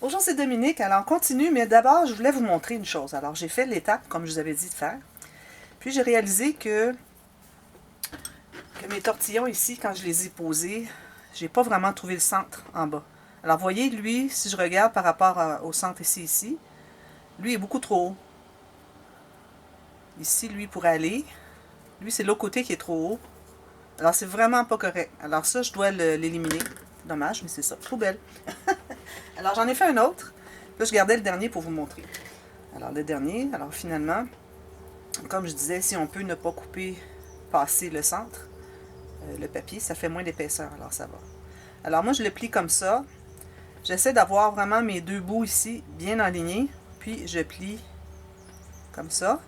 Bonjour, c'est Dominique. Alors, on continue, mais d'abord, je voulais vous montrer une chose. Alors, j'ai fait l'étape, comme je vous avais dit de faire. Puis, j'ai réalisé que mes tortillons ici, quand je les ai posés, j'ai pas vraiment trouvé le centre en bas. Alors, vous voyez, lui, si je regarde par rapport au centre ici, lui est beaucoup trop haut. Ici, lui pourrait aller. Lui, c'est l'autre côté qui est trop haut. Alors, c'est vraiment pas correct. Alors, ça, je dois l'éliminer. Dommage, mais c'est ça. Poubelle. Alors, j'en ai fait un autre. Là, je gardais le dernier pour vous montrer. Alors, le dernier, alors finalement, comme je disais, si on peut ne pas couper, passer le centre, le papier, ça fait moins d'épaisseur, alors ça va. Alors, moi, je le plie comme ça. J'essaie d'avoir vraiment mes deux bouts ici bien alignés, puis je plie comme ça.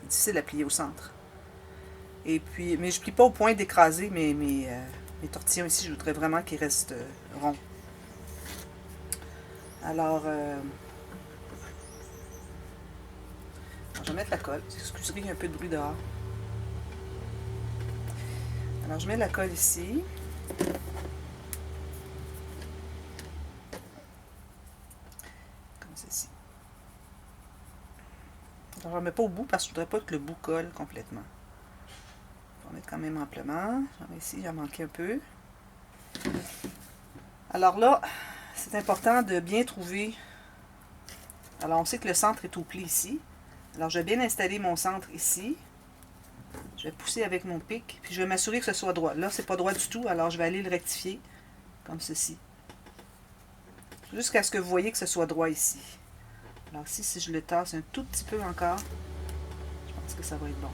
C'est difficile à plier au centre. Et puis, mais je plie pas au point d'écraser mes tortillons ici. Je voudrais vraiment qu'ils restent ronds. Alors, je vais mettre la colle. Excusez, il y a un peu de bruit dehors. Alors, je mets la colle ici. Comme ceci. Alors, je ne mets pas au bout parce que je ne voudrais pas que le bout colle complètement. On va mettre quand même amplement. J'en mets ici, j'en manqué un peu. Alors là, c'est important de bien trouver. Alors, on sait que le centre est au pli ici. Alors, je vais bien installer mon centre ici. Je vais pousser avec mon pic, puis je vais m'assurer que ce soit droit. Là, c'est pas droit du tout, alors je vais aller le rectifier, comme ceci. Jusqu'à ce que vous voyez que ce soit droit ici. Alors ici, si je le tasse un tout petit peu encore, je pense que ça va être bon.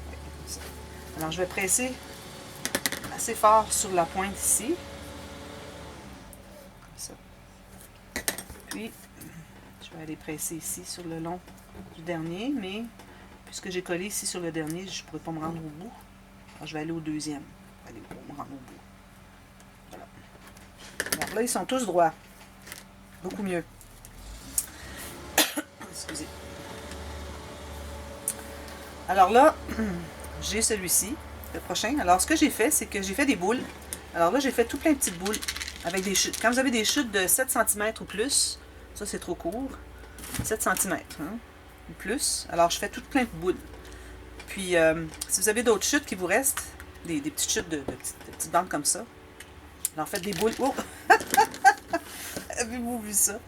Ouais, comme ça. Alors, je vais presser assez fort sur la pointe ici. Comme ça. Puis, je vais aller presser ici sur le long du dernier, mais puisque j'ai collé ici sur le dernier, je ne pourrais pas me rendre au bout. Alors, je vais aller au deuxième. Je vais aller me rendre au bout. Voilà. Alors là, ils sont tous droits. Beaucoup mieux. Excusez. Alors là, j'ai celui-ci, le prochain. Alors, ce que j'ai fait, c'est que j'ai fait des boules. Alors là, j'ai fait tout plein de petites boules avec des chutes. Quand vous avez des chutes de 7 cm ou plus, ça c'est trop court, 7 cm hein, ou plus, alors je fais tout plein de boules. Puis, si vous avez d'autres chutes qui vous restent, des petites chutes de petites bandes comme ça, alors faites des boules. Oh! Avez-vous vu ça?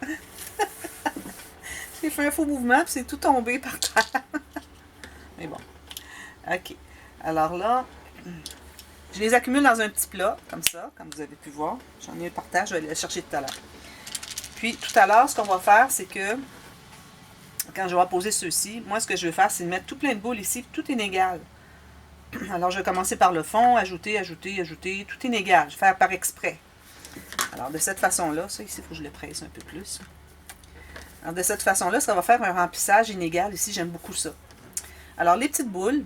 J'ai fait un faux mouvement, puis c'est tout tombé par terre. Mais bon. OK. Alors là, je les accumule dans un petit plat, comme ça, comme vous avez pu voir. J'en ai un par terre, je vais aller le chercher tout à l'heure. Puis, tout à l'heure, ce qu'on va faire, c'est que, quand je vais poser ceux-ci, moi, ce que je vais faire, c'est de mettre tout plein de boules ici, tout inégal. Alors, je vais commencer par le fond, ajouter, ajouter, ajouter, tout inégal. Je vais faire par exprès. Alors, de cette façon-là, ça ici, il faut que je le presse un peu plus. Alors, de cette façon-là, ça va faire un remplissage inégal. Ici, j'aime beaucoup ça. Alors, les petites boules,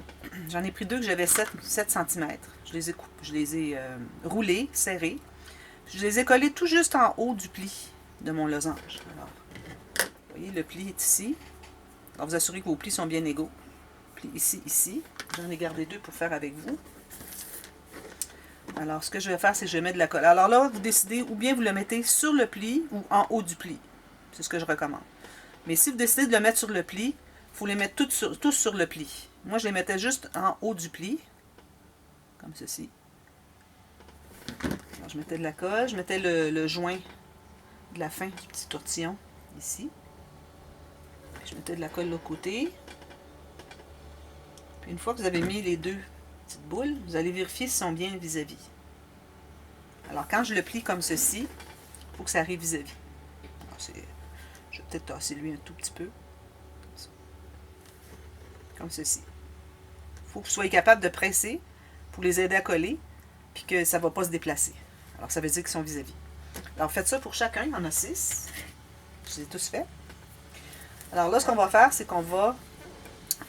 j'en ai pris deux que j'avais 7 cm. Je les ai roulées, serrées. Je les ai collées tout juste en haut du pli de mon losange. Alors, vous voyez, le pli est ici. Alors, vous assurez que vos plis sont bien égaux. Pli ici, ici. J'en ai gardé deux pour faire avec vous. Alors, ce que je vais faire, c'est que je mets de la colle. Alors là, vous décidez, ou bien vous le mettez sur le pli ou en haut du pli. C'est ce que je recommande. Mais si vous décidez de le mettre sur le pli, il faut les mettre tous sur le pli. Moi, je les mettais juste en haut du pli, comme ceci. Alors, je mettais de la colle, je mettais le joint de la fin du petit tortillon, ici. Puis je mettais de la colle de l'autre côté. Puis une fois que vous avez mis les deux petites boules, vous allez vérifier s'ils sont bien vis-à-vis. Alors, quand je le plie comme ceci, il faut que ça arrive vis-à-vis. Je vais peut-être tasser lui un tout petit peu. Comme ceci. Il faut que vous soyez capable de presser pour les aider à coller, puis que ça ne va pas se déplacer. Alors, ça veut dire qu'ils sont vis-à-vis. Alors, faites ça pour chacun. Il y en a 6. Je les ai tous faits. Alors là, ce qu'on va faire, c'est qu'on va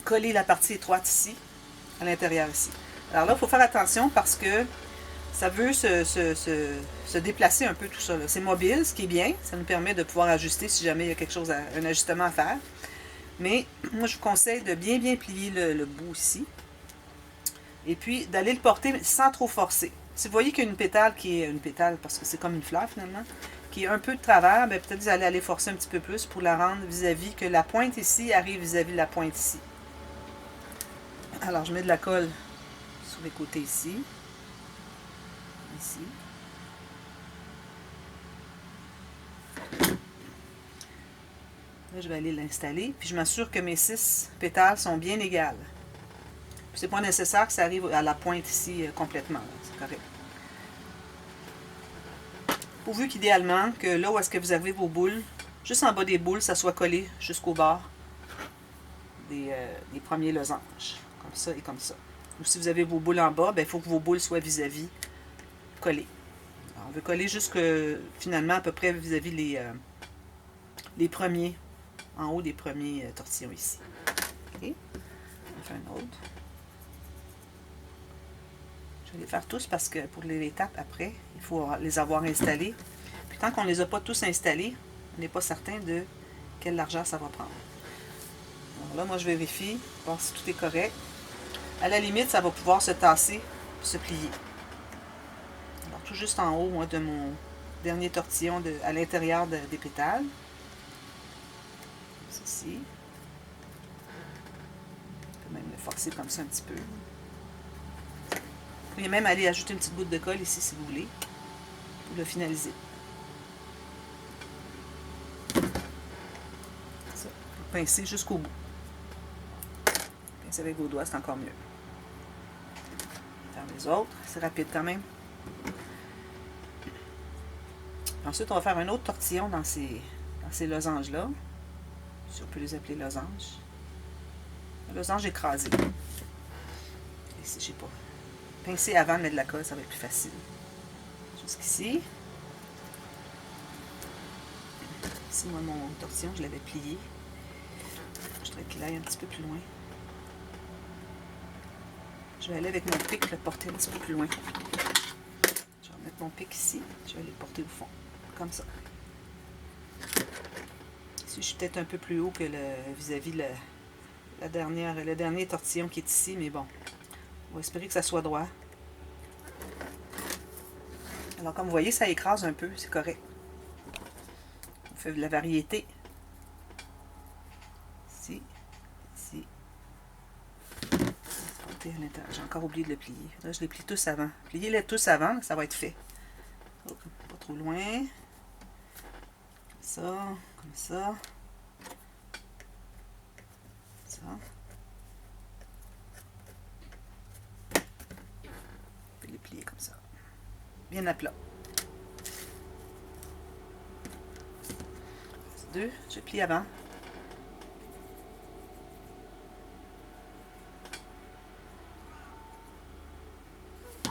coller la partie étroite ici, à l'intérieur ici. Alors là, il faut faire attention parce que ça veut se déplacer un peu tout ça. C'est mobile, ce qui est bien. Ça nous permet de pouvoir ajuster si jamais il y a quelque chose, un ajustement à faire. Mais moi, je vous conseille de bien plier le bout ici. Et puis, d'aller le porter sans trop forcer. Si vous voyez qu'il y a une pétale qui est une pétale, parce que c'est comme une fleur finalement, qui est un peu de travers, ben, peut-être vous allez aller forcer un petit peu plus pour la rendre vis-à-vis que la pointe ici arrive vis-à-vis de la pointe ici. Alors, je mets de la colle sur les côtés ici. Ici. Là, je vais aller l'installer. Puis, je m'assure que mes 6 pétales sont bien égales. C'est pas nécessaire que ça arrive à la pointe ici complètement. C'est correct. Pourvu qu'idéalement, que là où est-ce que vous avez vos boules, juste en bas des boules, ça soit collé jusqu'au bord des premiers losanges. Comme ça et comme ça. Ou si vous avez vos boules en bas, ben, il faut que vos boules soient vis-à-vis collées. Alors, on veut coller jusque finalement à peu près vis-à-vis les premiers, en haut des premiers tortillons ici. OK? On fait un autre. Je vais les faire tous parce que pour les étapes après, il faut les avoir installés. Puis tant qu'on ne les a pas tous installés, on n'est pas certain de quelle largeur ça va prendre. Alors là, moi, je vérifie, voir si tout est correct. À la limite, ça va pouvoir se tasser, se plier. Alors, tout juste en haut, moi, de mon dernier tortillon à l'intérieur des pétales. Comme ceci. Je peux même le forcer comme ça un petit peu. Vous pouvez même aller ajouter une petite goutte de colle ici, si vous voulez, pour le finaliser. Ça, vous pincez jusqu'au bout. Pincer avec vos doigts, c'est encore mieux. Faire les autres, c'est rapide quand même. Ensuite, on va faire un autre tortillon dans ces losanges-là. Si on peut les appeler losanges. Un losange écrasé. Ici, je sais pas. Pincer avant de mettre de la colle, ça va être plus facile. Jusqu'ici. Ici, moi, mon tortillon, je l'avais plié. Je voudrais qu'il aille un petit peu plus loin. Je vais aller avec mon pic le porter un petit peu plus loin. Je vais mettre mon pic ici. Je vais aller le porter au fond. Comme ça. Ici, je suis peut-être un peu plus haut que vis-à-vis le dernier tortillon qui est ici, mais bon. On va espérer que ça soit droit. Alors, comme vous voyez, ça écrase un peu. C'est correct. On fait de la variété. Ici. Ici. J'ai encore oublié de le plier. Là, je les plie tous avant. Pliez-les tous avant, ça va être fait. Oh, pas trop loin. Comme ça. Comme ça. Ça. Je vais les plier comme ça. Bien à plat. Deux, je plie avant.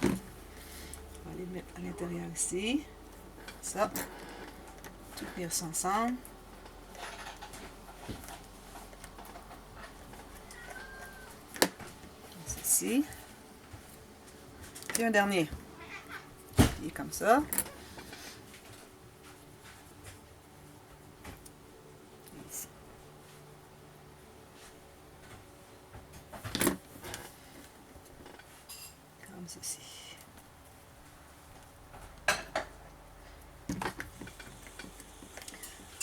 On va aller le mettre à l'intérieur ici. Ça. Tout tenir ça ensemble. Ici. Et un dernier. Il est comme ça. Ici. Comme ceci.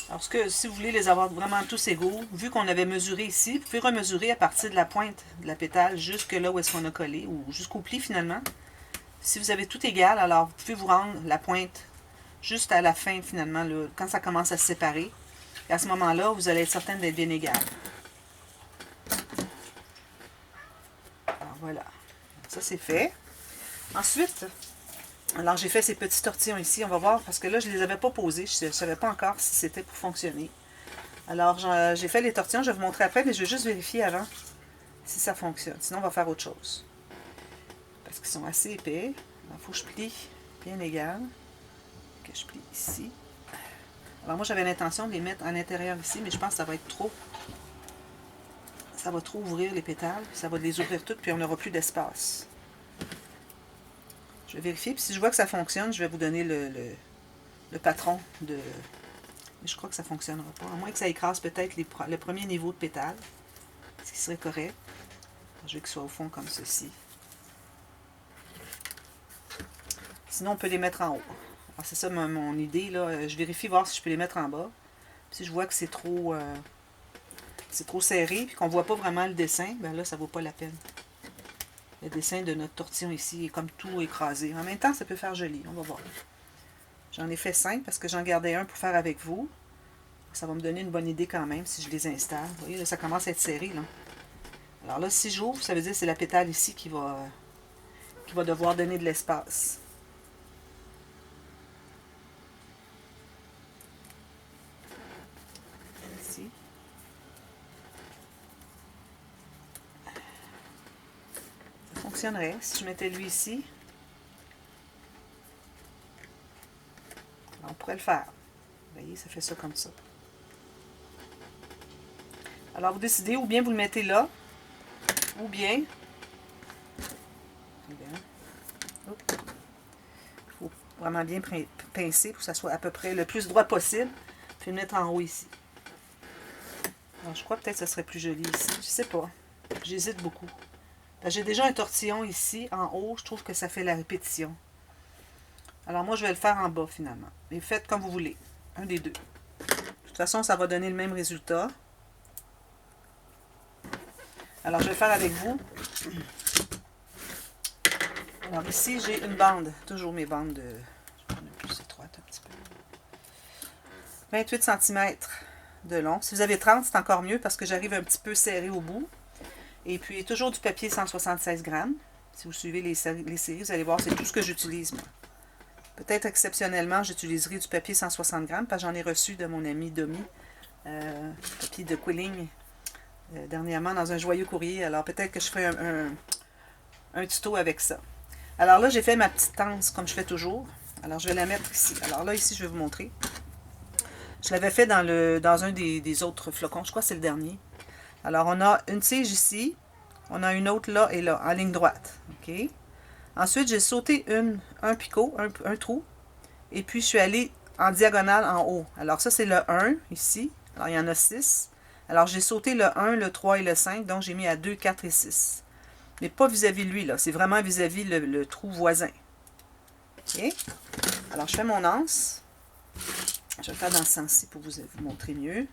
Alors, si vous voulez les avoir vraiment tous égaux, vu qu'on avait mesuré ici, vous pouvez remesurer à partir de la pointe de la pétale jusque là où est-ce qu'on a collé, ou jusqu'au pli finalement. Si vous avez tout égal, alors vous pouvez vous rendre la pointe juste à la fin finalement, là, quand ça commence à se séparer. Et à ce moment-là, vous allez être certain d'être bien égal. Alors voilà, ça c'est fait. Ensuite, alors j'ai fait ces petits tortillons ici, on va voir, parce que là je ne les avais pas posés, je ne savais pas encore si c'était pour fonctionner. Alors j'ai fait les tortillons, je vais vous montrer après, mais je vais juste vérifier avant si ça fonctionne. Sinon on va faire autre chose. Parce qu'ils sont assez épais. Il faut que je plie bien égal. Que je plie ici. Alors moi j'avais l'intention de les mettre à l'intérieur ici, mais je pense que ça va être trop. Ça va trop ouvrir les pétales. Ça va les ouvrir toutes, puis on n'aura plus d'espace. Je vais vérifier, puis si je vois que ça fonctionne, je vais vous donner le patron de... Mais je crois que ça ne fonctionnera pas. À moins que ça écrase peut-être le premier niveau de pétales. Ce qui serait correct. Je veux qu'il soit au fond comme ceci. Sinon, on peut les mettre en haut. Alors, c'est ça mon idée, là. Je vérifie voir si je peux les mettre en bas. Puis si je vois que c'est trop serré, puis qu'on ne voit pas vraiment le dessin, ben là, ça ne vaut pas la peine. Le dessin de notre tortillon ici est comme tout écrasé. En même temps, ça peut faire joli, on va voir. J'en ai fait 5 parce que j'en gardais un pour faire avec vous. Ça va me donner une bonne idée quand même si je les installe. Vous voyez, là, ça commence à être serré, là. Alors là, si j'ouvre, ça veut dire que c'est la pétale ici qui va devoir donner de l'espace. Ici. Ça fonctionnerait si je mettais lui ici. Alors, on pourrait le faire. Vous voyez, ça fait ça comme ça. Alors, vous décidez, ou bien vous le mettez là, ou bien... Il faut vraiment bien pincer pour que ça soit à peu près le plus droit possible. Puis le mettre en haut ici. Alors, je crois peut-être que ça serait plus joli ici. Je sais pas. J'hésite beaucoup. J'ai déjà un tortillon ici, en haut. Je trouve que ça fait la répétition. Alors, moi, je vais le faire en bas, finalement. Et faites comme vous voulez. Un des deux. De toute façon, ça va donner le même résultat. Alors, je vais faire avec vous. Alors, ici, j'ai une bande. Toujours mes bandes de... Je vais prendre une plus étroite un petit peu. 28 cm de long. Si vous avez 30, c'est encore mieux parce que j'arrive un petit peu serré au bout. Et puis, toujours du papier 176 grammes. Si vous suivez les séries, vous allez voir, c'est tout ce que j'utilise, moi. Peut-être exceptionnellement, j'utiliserai du papier 160 grammes parce que j'en ai reçu de mon ami Domi. Papier de quilling. Dernièrement dans un joyeux courrier. Alors, peut-être que je ferai un tuto avec ça. Alors là, j'ai fait ma petite tance comme je fais toujours. Alors, je vais la mettre ici. Alors là, ici, je vais vous montrer. Je l'avais fait dans un des autres flocons. Je crois que c'est le dernier. Alors, on a une tige ici. On a une autre là et là, en ligne droite. OK? Ensuite, j'ai sauté un picot, un trou. Et puis, je suis allée en diagonale en haut. Alors, ça, c'est le 1 ici. Alors, il y en a 6. Alors, j'ai sauté le 1, le 3 et le 5. Donc, j'ai mis à 2, 4 et 6. Mais pas vis-à-vis lui, là. C'est vraiment vis-à-vis le trou voisin. OK? Alors, je fais mon anse. Je vais le faire dans ce sens-ci pour vous montrer mieux.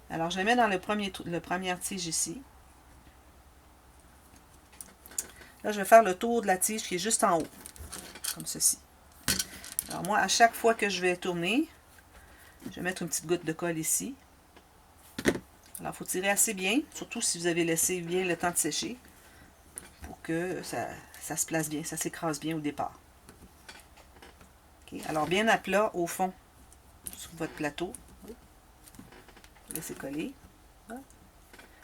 Alors, je le mets dans le première tige ici. Là, je vais faire le tour de la tige qui est juste en haut. Comme ceci. Alors, moi, à chaque fois que je vais tourner, je vais mettre une petite goutte de colle ici. Alors, il faut tirer assez bien, surtout si vous avez laissé bien le temps de sécher, pour que ça se place bien, ça s'écrase bien au départ. Okay. Alors, bien à plat, au fond, sur votre plateau. Laissez coller. Voilà.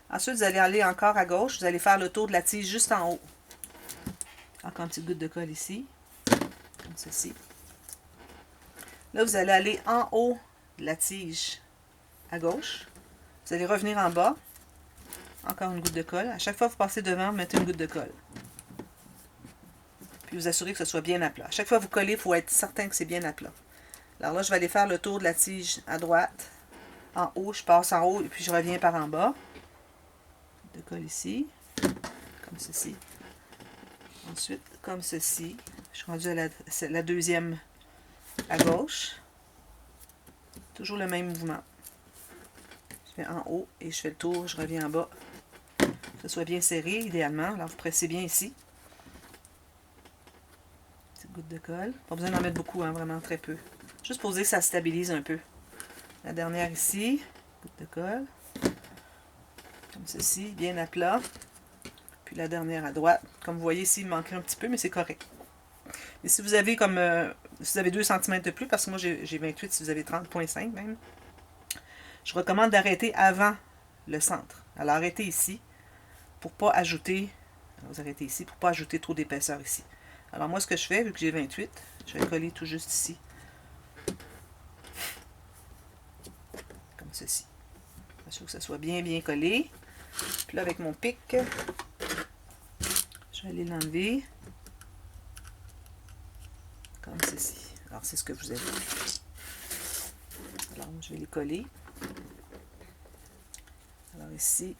Ensuite, vous allez aller encore à gauche, vous allez faire le tour de la tige juste en haut. Encore une petite goutte de colle ici, comme ceci. Là, vous allez aller en haut de la tige à gauche. Vous allez revenir en bas. Encore une goutte de colle. À chaque fois que vous passez devant, vous mettez une goutte de colle. Puis vous assurez que ce soit bien à plat. À chaque fois que vous collez, il faut être certain que c'est bien à plat. Alors là, je vais aller faire le tour de la tige à droite. En haut, je passe en haut et puis je reviens par en bas. De colle ici. Comme ceci. Ensuite, comme ceci. Je suis rendue à la deuxième à gauche. Toujours le même mouvement. Je fais en haut et je fais le tour, je reviens en bas. Que ce soit bien serré, idéalement. Alors, vous pressez bien ici. Petite goutte de colle. Pas besoin d'en mettre beaucoup, hein, vraiment très peu. Juste pour dire que ça stabilise un peu. La dernière ici. Goutte de colle. Comme ceci, bien à plat. Puis la dernière à droite. Comme vous voyez ici, il manquerait un petit peu, mais c'est correct. Et si vous avez comme si vous avez 2 cm de plus, parce que moi j'ai 28, si vous avez 30,5 même, je recommande d'arrêter avant le centre. Alors arrêtez ici pour pas ajouter, vous arrêtez ici pour pas ajouter trop d'épaisseur ici. Alors moi ce que je fais, vu que j'ai 28, je vais coller tout juste ici. Comme ceci. Je veux que ça soit bien collé. Puis là avec mon pic, je vais aller l'enlever. Comme ceci. Alors, c'est ce que vous avez. Alors, je vais les coller. Alors, ici,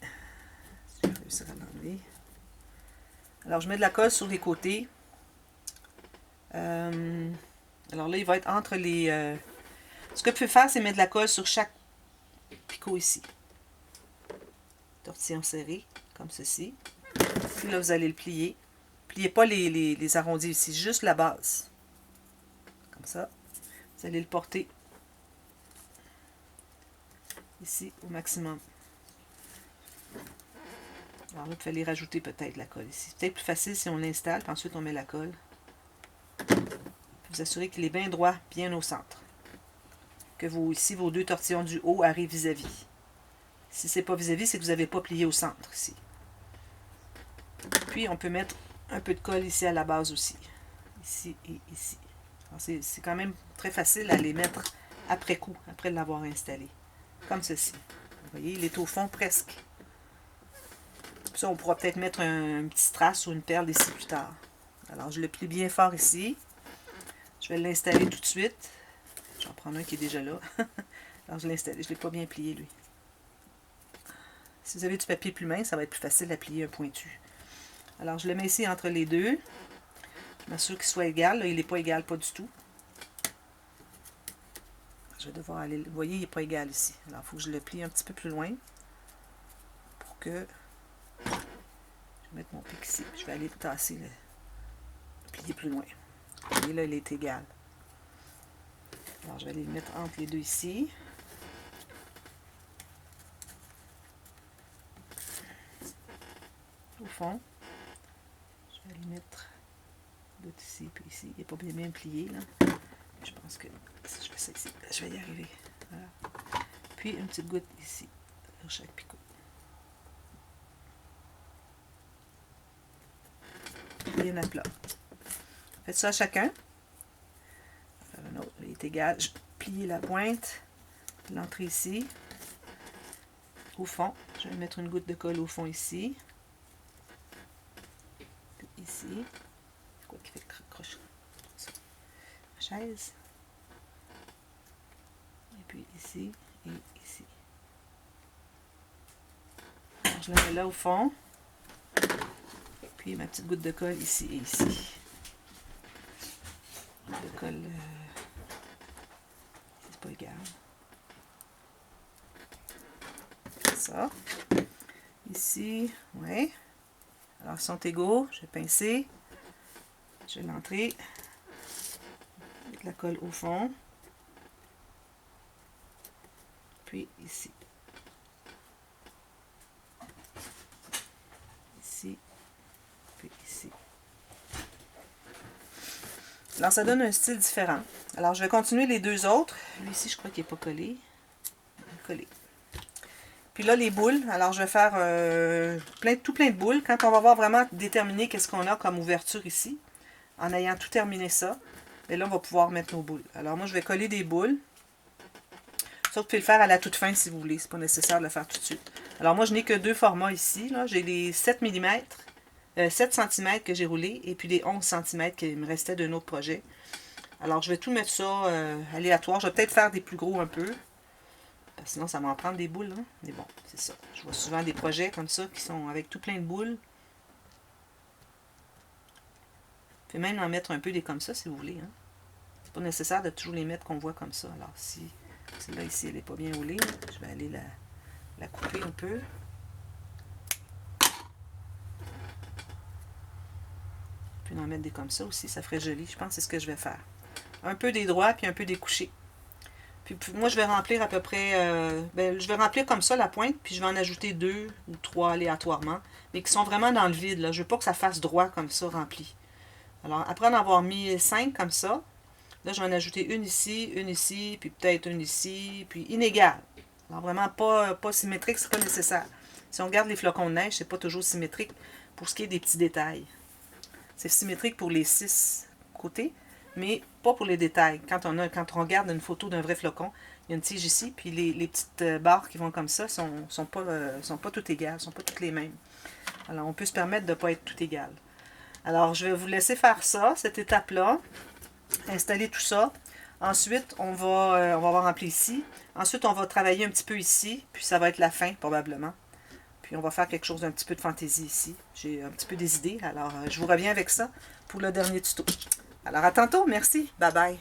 je vais réussir à l'enlever. Alors, je mets de la colle sur les côtés. Alors là, il va être entre les... Ce que vous pouvez faire, c'est mettre de la colle sur chaque picot ici. Tortillon serré, comme ceci. Puis là, vous allez le plier. Pliez pas les arrondis ici, juste la base. Comme ça. Vous allez le porter ici au maximum. Alors là, vous pouvez aller rajouter peut-être la colle ici. C'est peut-être plus facile si on l'installe, puis ensuite on met la colle. Vous assurez qu'il est bien droit, bien au centre. Que ici, vos deux tortillons du haut arrivent vis-à-vis. Si c'est pas vis-à-vis, c'est que vous n'avez pas plié au centre ici. Puis on peut mettre un peu de colle ici à la base aussi. Ici et ici. C'est quand même très facile à les mettre après coup, après l'avoir installé. Comme ceci. Vous voyez, il est au fond presque. Puis ça, on pourra peut-être mettre un petit strass ou une perle ici plus tard. Alors, je le plie bien fort ici. Je vais l'installer tout de suite. J'en prends un qui est déjà là. Alors, je l'ai installé. Je ne l'ai pas bien plié, lui. Si vous avez du papier plus mince, ça va être plus facile à plier un pointu. Alors, je le mets ici entre les deux. Je m'assure qu'il soit égal. Là, il n'est pas égal, pas du tout. Je vais devoir aller... Vous voyez, il n'est pas égal ici. Alors, il faut que je le plie un petit peu plus loin. Pour que... Je vais mettre mon pic ici. Je vais aller tasser, le plier plus loin. Vous voyez, là, il est égal. Alors, je vais aller le mettre entre les deux ici. Au fond. Je vais aller mettre bout ici, puis ici. Il n'est pas bien plié, là. Je pense que si je fais ça ici, je vais y arriver. Voilà. Puis, une petite goutte ici, sur chaque picot. Bien à plat. Faites ça à chacun. Faire un autre, il est égal. Je plie la pointe, l'entrée ici, au fond. Je vais mettre une goutte de colle au fond ici. Puis ici. C'est quoi qui fait croche? Ma chaise. Et puis ici et ici. Alors, je la mets là au fond. Puis ma petite goutte de colle ici et ici. De colle, c'est pas égal. Ça. Ici, ouais. Alors, ils sont égaux. Je vais pincer. Je vais l'entrer. Avec la colle au fond. Puis ici. Ici. Puis ici. Alors, ça donne un style différent. Alors, je vais continuer les deux autres. Lui ici, je crois qu'il n'est pas collé. Collé. Puis là, les boules. Alors, je vais faire tout plein de boules. Quand on va avoir vraiment déterminé qu'est-ce qu'on a comme ouverture ici, en ayant tout terminé ça, bien là, on va pouvoir mettre nos boules. Alors, moi, je vais coller des boules. Ça, vous pouvez le faire à la toute fin si vous voulez. C'est pas nécessaire de le faire tout de suite. Alors, moi, je n'ai que deux formats ici. J'ai les 7 mm. 7 cm que j'ai roulé et puis les 11 cm qui me restaient d'un autre projet. Alors, je vais tout mettre ça aléatoire. Je vais peut-être faire des plus gros un peu. Parce que sinon, ça va en prendre des boules. Hein? Mais bon, c'est ça. Je vois souvent des projets comme ça qui sont avec tout plein de boules. Vous pouvez même en mettre un peu des comme ça si vous voulez. Hein? C'est pas nécessaire de toujours les mettre qu'on voit comme ça. Alors, si celle-là ici, elle n'est pas bien roulée, je vais aller la couper un peu. Puis en mettre des comme ça aussi, ça ferait joli. Je pense que c'est ce que je vais faire. Un peu des droits, puis un peu des couchés. Puis moi, je vais remplir à peu près... je vais remplir comme ça la pointe, puis je vais en ajouter 2 ou 3 aléatoirement, mais qui sont vraiment dans le vide. Là. Je ne veux pas que ça fasse droit comme ça, rempli. Alors, après en avoir mis 5 comme ça, là, je vais en ajouter une ici, puis peut-être une ici, puis inégale. Alors, vraiment pas symétrique, c'est pas nécessaire. Si on regarde les flocons de neige, c'est pas toujours symétrique pour ce qui est des petits détails. C'est symétrique pour les 6 côtés, mais pas pour les détails. Quand on regarde une photo d'un vrai flocon, il y a une tige ici, puis les petites barres qui vont comme ça sont pas toutes égales, sont pas toutes les mêmes. Alors, on peut se permettre de ne pas être tout égal. Alors, je vais vous laisser faire ça, cette étape-là. Installer tout ça. Ensuite, on va avoir rempli ici. Ensuite, on va travailler un petit peu ici, puis ça va être la fin, probablement. Puis on va faire quelque chose d'un petit peu de fantaisie ici. J'ai un petit peu des idées, alors je vous reviens avec ça pour le dernier tuto. Alors à tantôt, merci, bye bye.